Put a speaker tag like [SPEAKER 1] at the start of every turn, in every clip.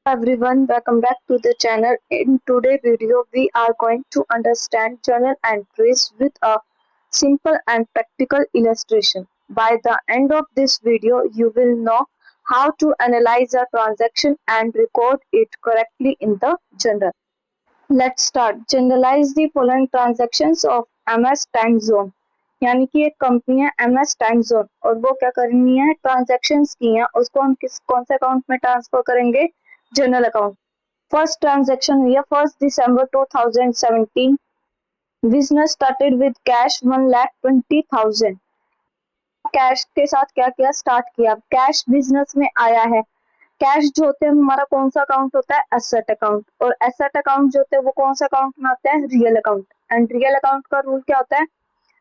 [SPEAKER 1] Everyone, welcome back to the channel. In today's video, we are going to understand journal entries with a simple and practical illustration. By the end of this video, you will know how to analyze a transaction and record it correctly in the journal. Let's start. Generalize the following transactions of MS Time Zone. यानी कि एक company है MS time zone और वो क्या करनी है, transactions की हैं, उसको हम कौन से अकाउंट में ट्रांसफर करेंगे, जनरल अकाउंट। फर्स्ट ट्रांजैक्शन हुई है 1 दिसंबर 2017। Business started with cash 1,20,000। Cash के साथ क्या किया, स्टार्ट किया। कैश बिजनेस में आया है। कैश जो होते हैं हमारा कौन सा अकाउंट होता है, एसेट अकाउंट। और एसेट अकाउंट जो होते हैं वो कौन सा अकाउंट में आता है, real account. And real account का रूल क्या होता है,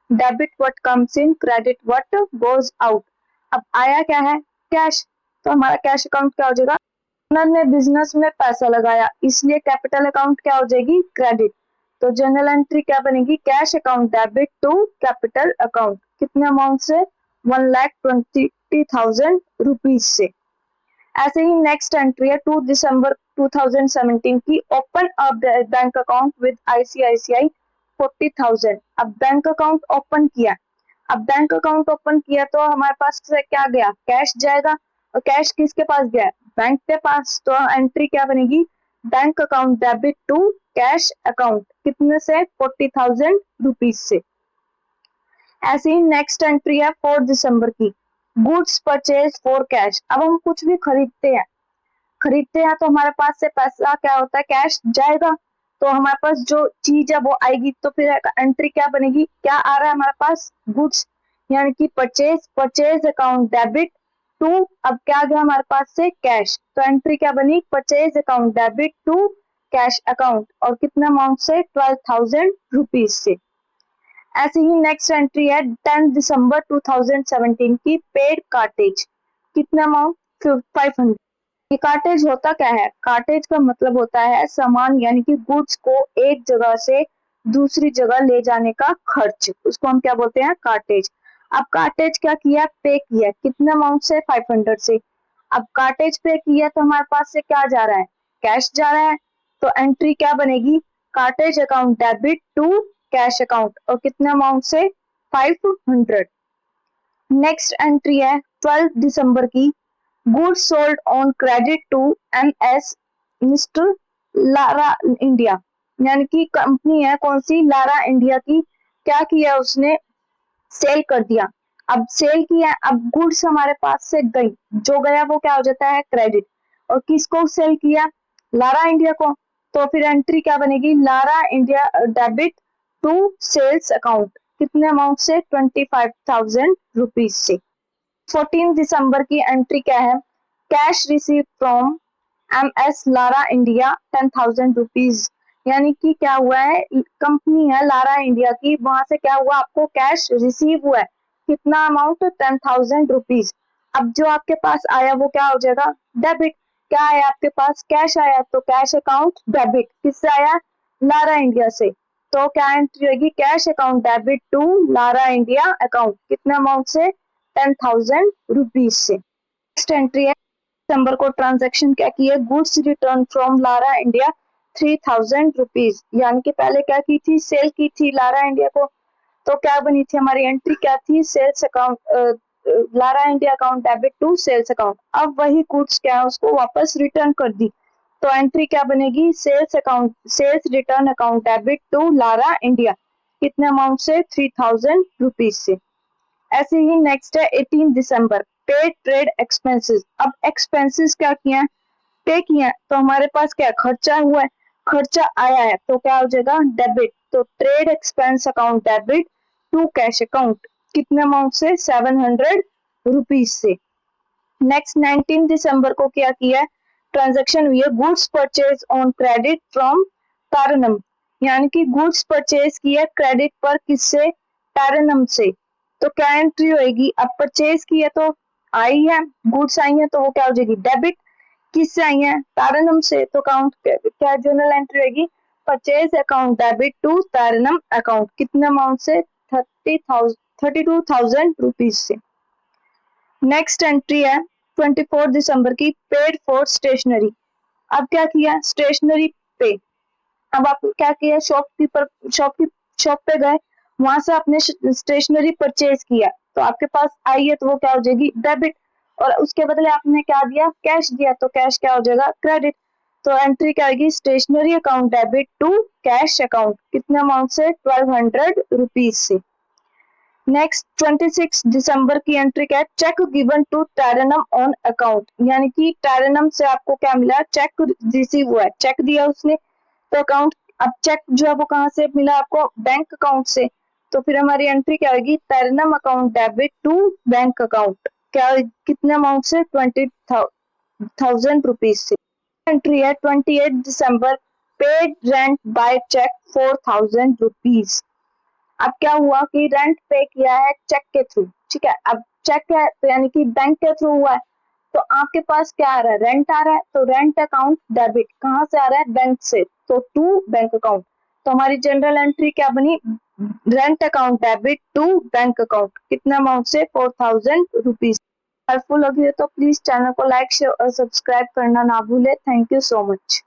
[SPEAKER 1] debit what comes in, credit what goes out. अब आया क्या है, कैश, तो हमारा कैश अकाउंट क्या हो जाएगा, ओनर ने बिजनेस में पैसा लगाया इसलिए कैपिटल अकाउंट क्या हो जाएगी, क्रेडिट। तो जनरल एंट्री क्या बनेगी, cash account debit to capital account. कितने अमाउंट से, 1,20,000 रुपीज से। ऐसे ही नेक्स्ट एंट्री है 2 दिसंबर 2017 की। Open a bank account with ICICI 40,000। अब बैंक अकाउंट ओपन किया। अब बैंक अकाउंट ओपन किया तो हमारे पास से क्या गया, कैश जाएगा। और कैश किसके पास गया, बैंक के पास। तो एंट्री क्या बनेगी, bank account debit to cash account. कितने से, 40,000 रुपीज से। ऐसे ही नेक्स्ट एंट्री है 4 दिसंबर की। Goods purchase for cash. अब हम कुछ भी खरीदते हैं तो हमारे पास से पैसा क्या होता है, कैश जाएगा। तो हमारे पास जो चीज है वो आएगी। तो फिर एंट्री क्या बनेगी, क्या आ रहा है हमारे पास, गुड्स, यानी कि परचेज अकाउंट डेबिट टू, अब क्या गया हमारे पास से, कैश। तो एंट्री क्या बनी, purchase account debit to cash account. और कितने अमाउंट से, 12,000 रुपीज से। ऐसे ही नेक्स्ट एंट्री है 10 दिसंबर 2017 की। पेड कार्टेज, कितना अमाउंट, 500। ये कार्टेज होता क्या है, कार्टेज का मतलब होता है सामान यानी कि गुड्स को एक जगह से दूसरी जगह ले जाने का खर्च, उसको हम क्या बोलते हैं, कार्टेज। अब कार्टेज क्या किया, पे किया। कितने अमाउंट से, 500 से। अब कार्टेज पे किया तो हमारे पास से क्या जा रहा है, कैश जा रहा है। तो एंट्री क्या बनेगी, cartage account debit to cash account. और कितने अमाउंट से, 500। नेक्स्ट एंट्री है 12 दिसंबर की। Goods sold on credit to MS mister Lara India. यानी कि कंपनी है कौन सी, लारा इंडिया की। क्या किया उसने, सेल कर दिया। अब सेल किया, अब गुड्स हमारे पास से गई, जो गया वो क्या हो जाता है, क्रेडिट। और किसको सेल किया, लारा इंडिया को। तो फिर एंट्री क्या बनेगी, Lara India debit to sales account. कितने अमाउंट से, 25,000 रुपीज से। 14 दिसंबर की एंट्री क्या है, cash receive from MS Lara India 10,000 rupees. यानी कि क्या हुआ है, कंपनी है लारा इंडिया की, वहां से क्या हुआ, आपको कैश रिसीव हुआ है। कितना अमाउंट, 10,000 रुपीज। अब जो आपके पास आया वो क्या हो जाएगा, डेबिट। क्या आया आपके पास, कैश आया, तो कैश अकाउंट डेबिट किससे आया, लारा इंडिया से। तो क्या एंट्री होगी, cash account debit to Lara India account. कितना अमाउंट से, 10,000 रुपीज से। नेक्स्ट एंट्री है दिसंबर को। ट्रांजैक्शन क्या की है, goods return from Lara India 3,000 rupees. यानी कि पहले क्या की थी, सेल की थी लारा इंडिया को। तो क्या बनी थी हमारी एंट्री, क्या थी, sales account, Lara India account debit to sales account. अब वही गुड्स क्या है उसको वापस रिटर्न कर दी। तो एंट्री क्या बनेगी, sales account, sales return account debit to Lara India. कितने अमाउंट से, 3,000 रुपीज से। ऐसे ही नेक्स्ट है 18 दिसंबर, पेड ट्रेड एक्सपेंसेस। अब एक्सपेंसेस क्या किए हैं, पे किए हैं। तो हमारे पास क्या खर्चा हुआ है, खर्चा आया है, तो क्या हो जाएगा, डेबिट। तो trade expense account debit to cash account. कितने अमाउंट से, 700 रुपीज से। नेक्स्ट 19 दिसंबर को क्या किया है, ट्रांजेक्शन हुई है goods purchase on credit from Tarannum. यानी कि गुड्स परचेज किया क्रेडिट पर, किससे, तारनम से। तो क्या एंट्री होगी, अब परचेज किया तो आई है, गुड्स आई है, तो वो क्या हो जाएगी, डेबिट। किससे आई है, तारनम से। तो अकाउंट क्या जनरल एंट्री होगी, purchase account debit to Tarannum account. कितने अमाउंट से, 32,000 रुपीज से। नेक्स्ट एंट्री है 24 दिसंबर की, पेड फॉर स्टेशनरी। अब क्या किया, स्टेशनरी पे, अब आप क्या किया, शॉप पे गए, वहां से आपने स्टेशनरी परचेज किया, तो आपके पास आई है तो वो क्या हो जाएगी, डेबिट। और उसके बदले आपने क्या दिया, कैश दिया, तो कैश क्या हो जाएगा, क्रेडिट। तो एंट्री क्या आएगी, stationery account debit to cash account, कितने अमाउंट से, 1200 रुपीज से। नेक्स्ट 26 दिसंबर की एंट्री क्या है, cheque given to Tarannum on account, यानी कि टैरेनम से आपको क्या मिला, चेक रिसीव हुआ है, चेक दिया उसने, तो अकाउंट, अब चेक जो है वो कहाँ से मिला आपको, बैंक अकाउंट से। तो फिर हमारी एंट्री क्या होगी, Tarannum account debit to bank account, क्या कितने अमाउंट से, 20,000 रुपीज से। एंट्री है 28 दिसंबर, paid rent by cheque 4,000 rupees. अब क्या हुआ कि रेंट पे किया है चेक के थ्रू, ठीक है, अब चेक है तो यानी कि बैंक के थ्रू हुआ है, तो आपके पास क्या आ रहा है, रेंट आ रहा है, तो रेंट अकाउंट डेबिट कहाँ से आ रहा है, बैंक से, तो टू बैंक अकाउंट। तो हमारी जनरल एंट्री क्या बनी, rent account debit to bank account, कितना अमाउंट से, 4,000 रुपीज। हेल्पफुल लगी हो तो प्लीज चैनल को लाइक शेयर और सब्सक्राइब करना ना भूले। Thank you so much.